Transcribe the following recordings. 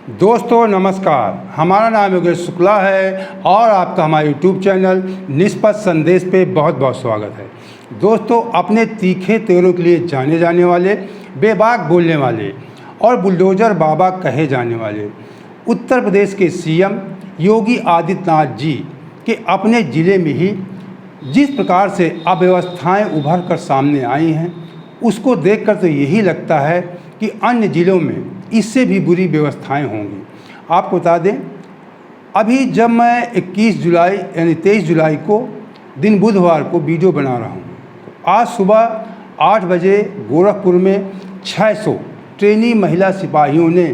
दोस्तों नमस्कार, हमारा नाम योगेश शुक्ला है और आपका हमारे यूट्यूब चैनल निष्पक्ष संदेश पे बहुत बहुत स्वागत है। दोस्तों, अपने तीखे तेवरों के लिए जाने जाने वाले, बेबाक बोलने वाले और बुलडोज़र बाबा कहे जाने वाले उत्तर प्रदेश के सीएम योगी आदित्यनाथ जी के अपने ज़िले में ही जिस प्रकार से अव्यवस्थाएं उभर कर सामने आई हैं, उसको देखकर तो यही लगता है कि अन्य ज़िलों में इससे भी बुरी व्यवस्थाएं होंगी। आपको बता दें, अभी जब मैं 21 जुलाई यानी 23 जुलाई को दिन बुधवार को वीडियो बना रहा हूँ, आज सुबह 8 बजे गोरखपुर में 600 ट्रेनी महिला सिपाहियों ने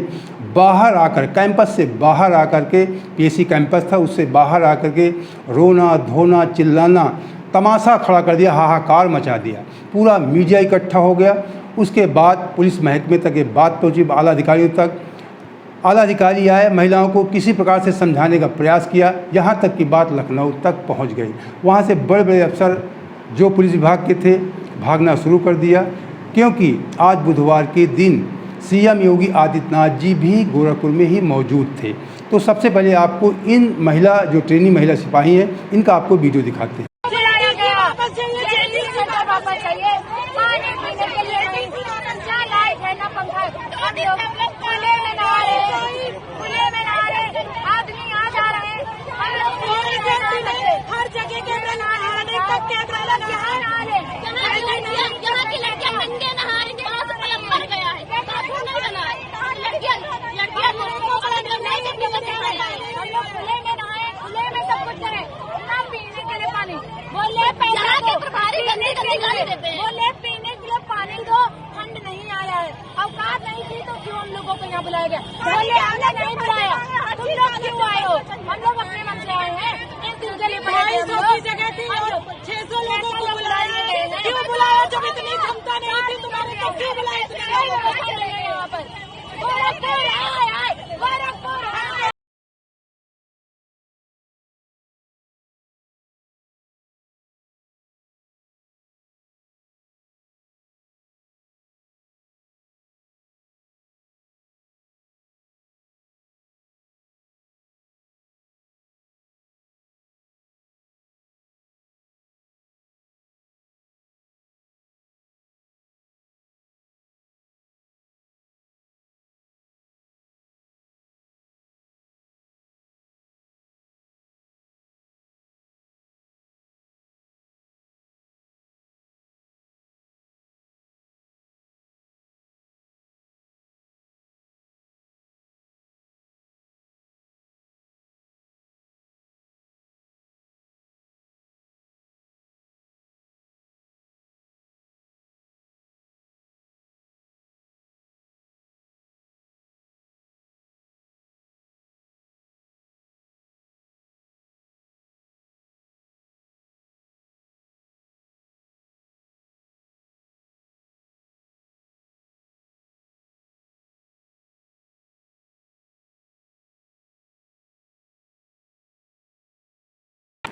बाहर आकर, कैंपस से बाहर आकर के, पीएसी कैंपस था उससे बाहर आकर के रोना धोना चिल्लाना तमाशा खड़ा कर दिया, हाहाकार मचा दिया। पूरा मीडिया इकट्ठा हो गया। उसके बाद पुलिस महकमे तक ये बात पहुंची, आला अधिकारियों तक। आला अधिकारी आए, महिलाओं को किसी प्रकार से समझाने का प्रयास किया, यहाँ तक कि बात लखनऊ तक पहुंच गई। वहाँ से बड़े बड़े अफसर जो पुलिस विभाग के थे भागना शुरू कर दिया, क्योंकि आज बुधवार के दिन सीएम योगी आदित्यनाथ जी भी गोरखपुर में ही मौजूद थे। तो सबसे पहले आपको इन महिला जो ट्रेनी महिला सिपाही हैं, इनका आपको वीडियो दिखाते हैं। हर जगह कैमरा नहा रहे, कब कैमरा लगा है, यहाँ की लड़कियां नंगे नहा रही थी, वहाँ से प्लम्बर गया है, बाथरूम नहीं बना है, लड़कियां हम लोग खुले में नहाए, खुले में सब कुछ करें, ना पीने के लिए पानी, बोले यहाँ के प्रभारी गंदी गाली देते हैं, बोले पीने के लिए पानी दो, ठंड नहीं आया है, अवकाश नहीं थी तो क्यों हम लोगों को यहाँ बुलाया गया, बोले हमने नहीं बुलाया, तुम लोग क्यों आए हो, हम लोग अपने मन से आए हैं। 250 की जगह 600 लोगों को बुलाया, क्यों बुलाया? जब इतनी क्षमता नहीं थी तुम्हारे तो क्यों बुलाया? यहाँ पर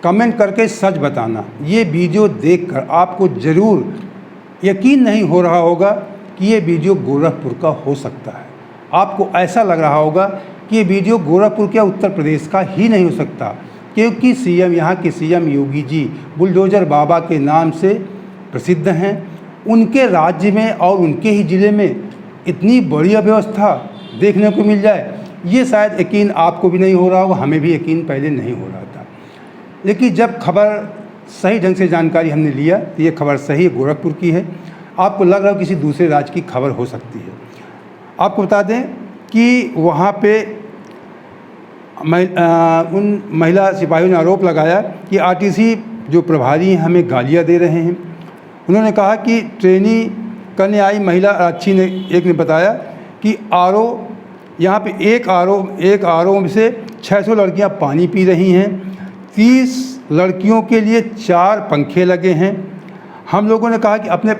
कमेंट करके सच बताना। ये वीडियो देखकर आपको ज़रूर यकीन नहीं हो रहा होगा कि ये वीडियो गोरखपुर का हो सकता है। आपको ऐसा लग रहा होगा कि ये वीडियो गोरखपुर के उत्तर प्रदेश का ही नहीं हो सकता, क्योंकि सीएम, यहाँ के सीएम योगी जी बुलडोज़र बाबा के नाम से प्रसिद्ध हैं। उनके राज्य में और उनके ही ज़िले में इतनी बड़ी अव्यवस्था देखने को मिल जाए, ये शायद यकीन आपको भी नहीं हो रहा होगा, हमें भी यकीन पहले नहीं हो रहा था। लेकिन जब खबर सही ढंग से जानकारी हमने लिया तो ये खबर सही गोरखपुर की है। आपको लग रहा हो किसी दूसरे राज्य की खबर हो सकती है। आपको बता दें कि वहाँ पे उन महिला सिपाहियों ने आरोप लगाया कि आरटीसी जो प्रभारी हैं हमें गालियाँ दे रहे हैं। उन्होंने कहा कि ट्रेनी करने आई महिला आरक्षी ने एक ने बताया कि यहाँ पे एक आर ओ से 600 लड़कियाँ पानी पी रही हैं, 30 लड़कियों के लिए 4 पंखे लगे हैं। हम लोगों ने कहा कि अपने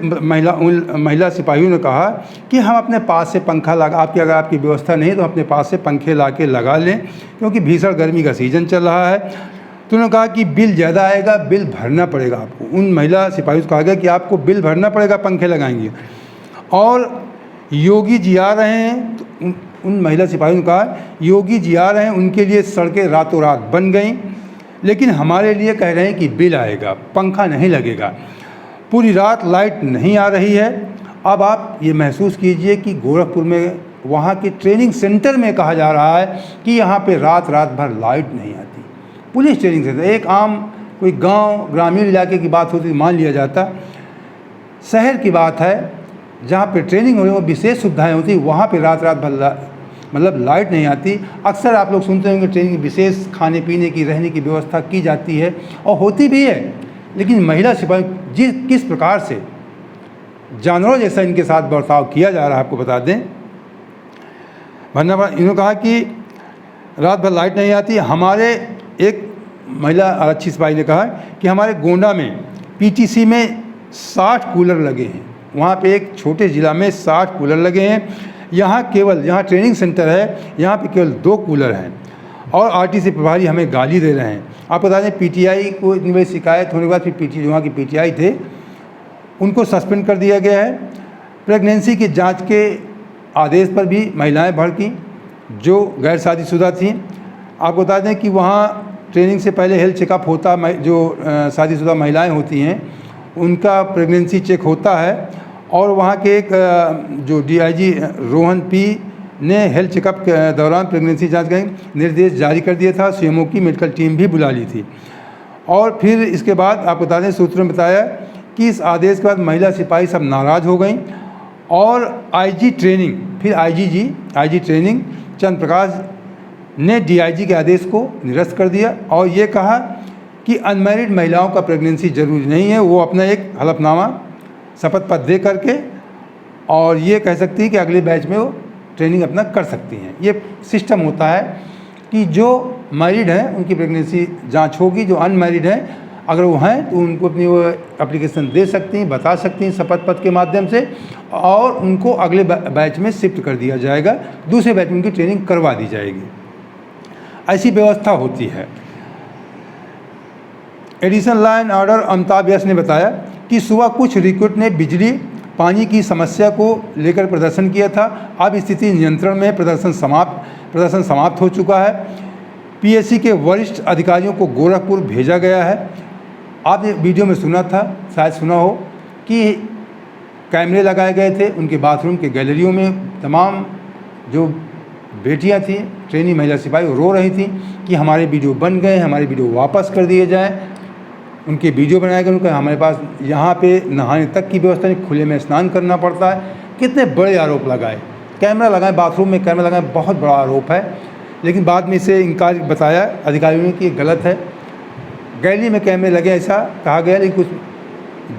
महिला सिपाहियों ने कहा कि हम अपने पास से पंखा लगा, अगर आपकी व्यवस्था नहीं तो अपने पास से पंखे ला के लगा लें, क्योंकि भीषण गर्मी का सीज़न चल रहा है। तो उन्होंने कहा कि बिल ज़्यादा आएगा, बिल भरना पड़ेगा आपको। उन महिला सिपाहियों से कहा गया कि आपको बिल भरना पड़ेगा, पंखे लगाएंगे। और योगी जी आ रहे हैं, तो उन महिला सिपाहियों ने कहा, योगी जी आ रहे हैं, उनके लिए सड़कें रातों रात बन गई, लेकिन हमारे लिए कह रहे हैं कि बिल आएगा, पंखा नहीं लगेगा, पूरी रात लाइट नहीं आ रही है। अब आप ये महसूस कीजिए कि गोरखपुर में वहाँ के ट्रेनिंग सेंटर में कहा जा रहा है कि यहाँ पे रात भर लाइट नहीं आती। पुलिस ट्रेनिंग सेंटर, एक आम कोई गांव ग्रामीण इलाके की बात होती मान लिया जाता, शहर की बात है जहाँ पे ट्रेनिंग हो रही है, वो विशेष सुविधाएं होती, वहाँ पे रात भर मतलब लाइट नहीं आती। अक्सर आप लोग सुनते होंगे ट्रेनिंग में विशेष खाने पीने की, रहने की व्यवस्था की जाती है और होती भी है, लेकिन महिला सिपाही किस प्रकार से जानवरों जैसा इनके साथ बर्ताव किया जा रहा है, आपको बता दें। इन्होंने कहा कि रात भर लाइट नहीं आती। हमारे एक महिला आरक्षी सिपाही ने कहा कि हमारे गोंडा में पीटीसी में 60 कूलर लगे हैं, वहाँ पे एक छोटे ज़िला में 60 कूलर लगे हैं। यहाँ ट्रेनिंग सेंटर है, यहाँ पे केवल 2 कूलर हैं और आरटीसी प्रभारी हमें गाली दे रहे हैं। आप बता दें पीटीआई को इतनी बड़ी शिकायत होने के बाद फिर जो वहाँ की पीटीआई थे उनको सस्पेंड कर दिया गया है। प्रेगनेंसी की जांच के आदेश पर भी महिलाएं भड़कीं जो गैर शादीशुदा थीं। आपको बता दें कि वहाँ ट्रेनिंग से पहले हेल्थ चेकअप होता, जो शादीशुदा महिलाएं होती हैं उनका प्रेगनेंसी चेक होता है। और वहाँ के एक जो डीआईजी रोहन पी ने हेल्थ चेकअप के दौरान प्रेगनेंसी जांच का निर्देश जारी कर दिया था। सीएमओ की मेडिकल टीम भी बुला ली थी। और फिर इसके बाद आपको बता दें, सूत्रों ने बताया कि इस आदेश के बाद महिला सिपाही सब नाराज़ हो गई और आईजी ट्रेनिंग चंद्र प्रकाश ने डीआईजी के आदेश को निरस्त कर दिया और ये कहा कि अनमैरिड महिलाओं का प्रेगनेंसी जरूरी नहीं है, वो अपना एक हलफनामा शपथ पत्र दे करके और ये कह सकती है कि अगले बैच में वो ट्रेनिंग अपना कर सकती हैं। ये सिस्टम होता है कि जो मैरिड हैं उनकी प्रेगनेंसी जांच होगी, जो अनमैरिड हैं अगर वो हैं तो उनको अपनी वो एप्लीकेशन दे सकती हैं, बता सकती हैं शपथ पत्र के माध्यम से और उनको अगले बैच में शिफ्ट कर दिया जाएगा, दूसरे बैच में उनकी ट्रेनिंग करवा दी जाएगी। ऐसी व्यवस्था होती है। Additional law and order Amitabh Yash ने बताया कि सुबह कुछ रिक्रूट ने बिजली पानी की समस्या को लेकर प्रदर्शन किया था। अब स्थिति नियंत्रण में, प्रदर्शन समाप्त हो चुका है। पीएससी के वरिष्ठ अधिकारियों को गोरखपुर भेजा गया है। आपने वीडियो में सुना था, शायद सुना हो, कि कैमरे लगाए गए थे उनके बाथरूम के गैलरियों में। तमाम जो बेटियां थीं, ट्रेनी महिला सिपाही, रो रही थीं कि हमारे वीडियो बन गए, हमारे वीडियो वापस कर दिए जाएं। उनके वीडियो बनाए गए, उनका हमारे पास यहाँ पे नहाने तक की व्यवस्था नहीं, खुले में स्नान करना पड़ता है। कितने बड़े आरोप लगाए, कैमरा लगाए, बाथरूम में कैमरा लगाए, बहुत बड़ा आरोप है। लेकिन बाद में इसे इनकार बताया अधिकारियों ने कि ये गलत है। गैलरी में कैमरे लगे ऐसा कहा गया, लेकिन कुछ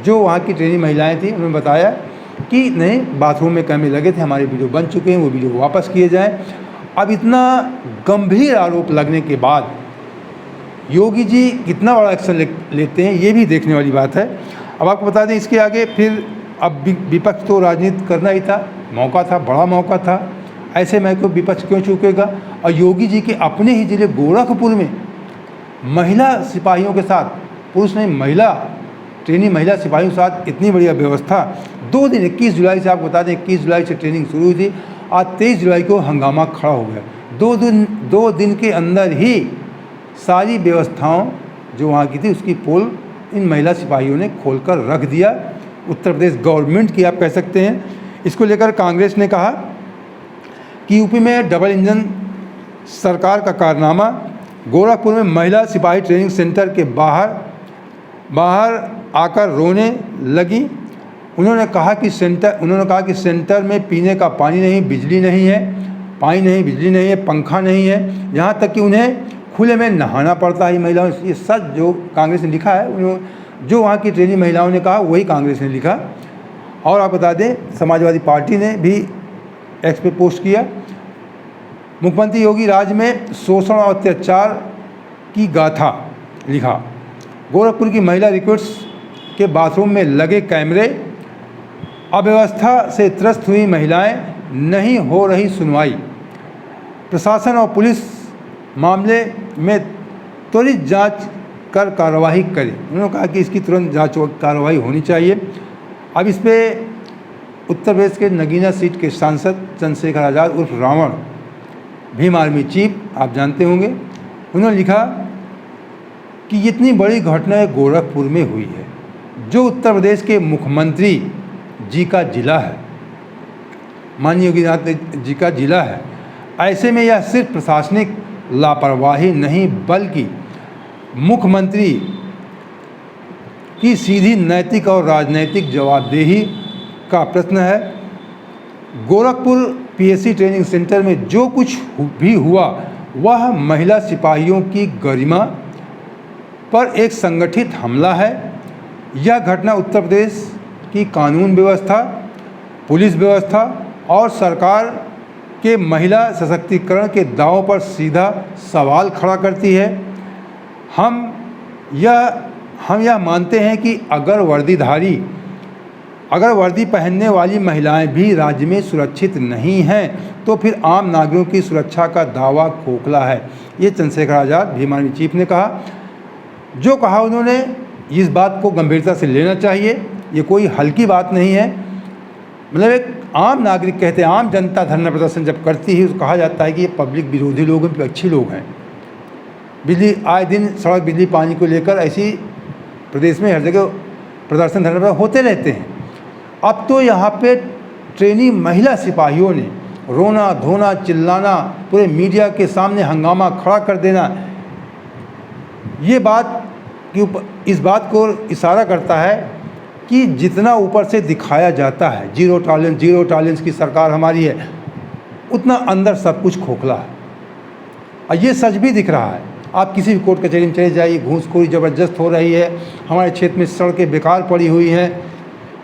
जो वहाँ की ट्रेनी महिलाएं थीं उन्होंने बताया कि नहीं, बाथरूम में कैमरे लगे थे, हमारे वीडियो बन चुके हैं, वो वीडियो वापस किए जाएँ। अब इतना गंभीर आरोप लगने के बाद योगी जी कितना बड़ा एक्शन लेते हैं, ये भी देखने वाली बात है। अब आपको बता दें इसके आगे फिर अब विपक्ष तो राजनीति करना ही था, मौका था, बड़ा मौका था, ऐसे में को विपक्ष क्यों चूकेगा। और योगी जी के अपने ही ज़िले गोरखपुर में महिला सिपाहियों के साथ, पुरुष नहीं महिला ट्रेनिंग महिला सिपाहियों के साथ इतनी बढ़िया व्यवस्था। 2 दिन 21 जुलाई से आपको बता दें, 21 जुलाई से ट्रेनिंग शुरू हुई थी, आज 23 जुलाई को हंगामा खड़ा हो गया। 2 दिन के अंदर ही सारी व्यवस्थाओं जो वहाँ की थी उसकी पोल इन महिला सिपाहियों ने खोलकर रख दिया। उत्तर प्रदेश गवर्नमेंट की आप कह सकते हैं। इसको लेकर कांग्रेस ने कहा कि यूपी में डबल इंजन सरकार का कारनामा। गोरखपुर में महिला सिपाही ट्रेनिंग सेंटर के बाहर आकर रोने लगी। उन्होंने कहा कि सेंटर में पीने का पानी नहीं, बिजली नहीं है, बिजली नहीं है, पंखा नहीं है, यहाँ तक कि उन्हें खुले में नहाना पड़ता है महिलाओं। ये सच जो कांग्रेस ने लिखा है, जो वहाँ की ट्रेनिंग महिलाओं ने कहा वही कांग्रेस ने लिखा। और आप बता दें समाजवादी पार्टी ने भी एक्स पे पोस्ट किया। मुख्यमंत्री योगी राज्य में शोषण और अत्याचार की गाथा लिखा। गोरखपुर की महिला रिक्रूट्स के बाथरूम में लगे कैमरे, अव्यवस्था से त्रस्त हुई महिलाएं, नहीं हो रही सुनवाई। प्रशासन और पुलिस मामले में त्वरित जांच कर कार्रवाई करे। उन्होंने कहा कि इसकी तुरंत जांच और कार्रवाई होनी चाहिए। अब इस पर उत्तर प्रदेश के नगीना सीट के सांसद चंद्रशेखर आज़ाद उर्फ रावण भीम आर्मी चीफ, आप जानते होंगे, उन्होंने लिखा कि इतनी बड़ी घटना गोरखपुर में हुई है, जो उत्तर प्रदेश के मुख्यमंत्री जी का ज़िला है, माननीय योगी आदित्यनाथ जी का ज़िला है। ऐसे में यह सिर्फ प्रशासनिक लापरवाही नहीं बल्कि मुख्यमंत्री की सीधी नैतिक और राजनीतिक जवाबदेही का प्रश्न है। गोरखपुर पीएससी ट्रेनिंग सेंटर में जो कुछ भी हुआ वह महिला सिपाहियों की गरिमा पर एक संगठित हमला है। यह घटना उत्तर प्रदेश की कानून व्यवस्था, पुलिस व्यवस्था और सरकार के महिला सशक्तिकरण के दावों पर सीधा सवाल खड़ा करती है। हम यह मानते हैं कि अगर वर्दी पहनने वाली महिलाएं भी राज्य में सुरक्षित नहीं हैं तो फिर आम नागरिकों की सुरक्षा का दावा खोखला है। ये चंद्रशेखर आज़ाद भीम आर्मी चीफ ने कहा। जो कहा उन्होंने इस बात को गंभीरता से लेना चाहिए, ये कोई हल्की बात नहीं है। मतलब एक आम नागरिक कहते हैं, आम जनता धरना प्रदर्शन जब करती है तो कहा जाता है कि ये पब्लिक विरोधी लोग हैं, विपक्षी लोग हैं। बिजली आए दिन सड़क, बिजली, पानी को लेकर ऐसी प्रदेश में हर जगह प्रदर्शन धरना होते रहते हैं। अब तो यहाँ पे ट्रेनी महिला सिपाहियों ने रोना धोना चिल्लाना, पूरे मीडिया के सामने हंगामा खड़ा कर देना, ये बात इस बात को इशारा करता है कि जितना ऊपर से दिखाया जाता है जीरो टॉलरेंस की सरकार हमारी है, उतना अंदर सब कुछ खोखला है। और ये सच भी दिख रहा है। आप किसी भी कोर्ट कचहरी में चले जाइए, घूसखोरी ज़बरदस्त हो रही है। हमारे क्षेत्र में सड़कें बेकार पड़ी हुई हैं।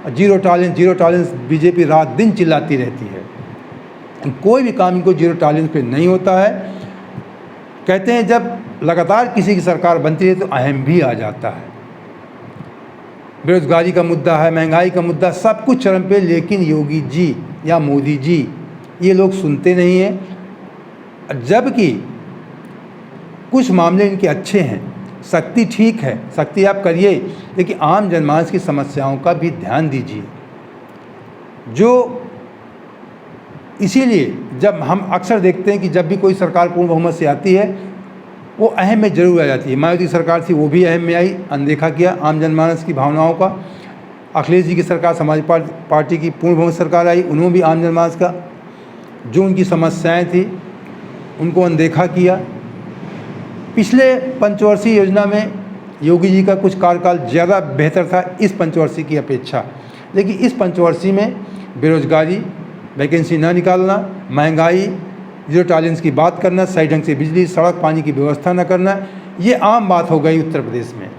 जीरो टॉलरेंस बीजेपी रात दिन चिल्लाती रहती है। कोई भी काम इनको जीरो टॉलरेंस पे नहीं होता है। कहते हैं जब लगातार किसी की सरकार बनती है तो अहम भी आ जाता है। बेरोजगारी का मुद्दा है, महंगाई का मुद्दा, सब कुछ चरम पे, लेकिन योगी जी या मोदी जी ये लोग सुनते नहीं हैं। जबकि कुछ मामले इनके अच्छे हैं, शक्ति ठीक है, शक्ति आप करिए, लेकिन आम जनमानस की समस्याओं का भी ध्यान दीजिए। जो इसीलिए जब हम अक्सर देखते हैं कि जब भी कोई सरकार पूर्ण बहुमत से आती है वो अहम में जरूर आ जाती है। मायावती सरकार थी, वो भी अहम में आई, अनदेखा किया आम जनमानस की भावनाओं का। अखिलेश जी की सरकार, समाजवादी पार्टी की पूर्ण बहुमत सरकार आई, उन्होंने भी आम जनमानस का जो उनकी समस्याएं थी उनको अनदेखा किया। पिछले पंचवर्षीय योजना में योगी जी का कुछ कार्यकाल ज़्यादा बेहतर था इस पंचवर्षीय की अपेक्षा, लेकिन इस पंचवर्षीय में बेरोजगारी, वैकेंसी ना निकालना, महंगाई, जीरो टॉलरेंस की बात करना, सही ढंग से बिजली, सड़क, पानी की व्यवस्था न करना, ये आम बात हो गई उत्तर प्रदेश में।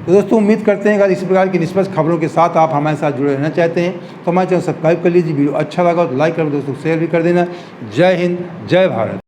तो दोस्तों उम्मीद करते हैं अगर इसी प्रकार की निष्पक्ष खबरों के साथ आप हमारे साथ जुड़े रहना चाहते हैं तो हमारे चैनल सब्सक्राइब कर लीजिए। वीडियो अच्छा लगा तो लाइक कर, दोस्तों शेयर भी कर देना। जय हिंद, जय भारत।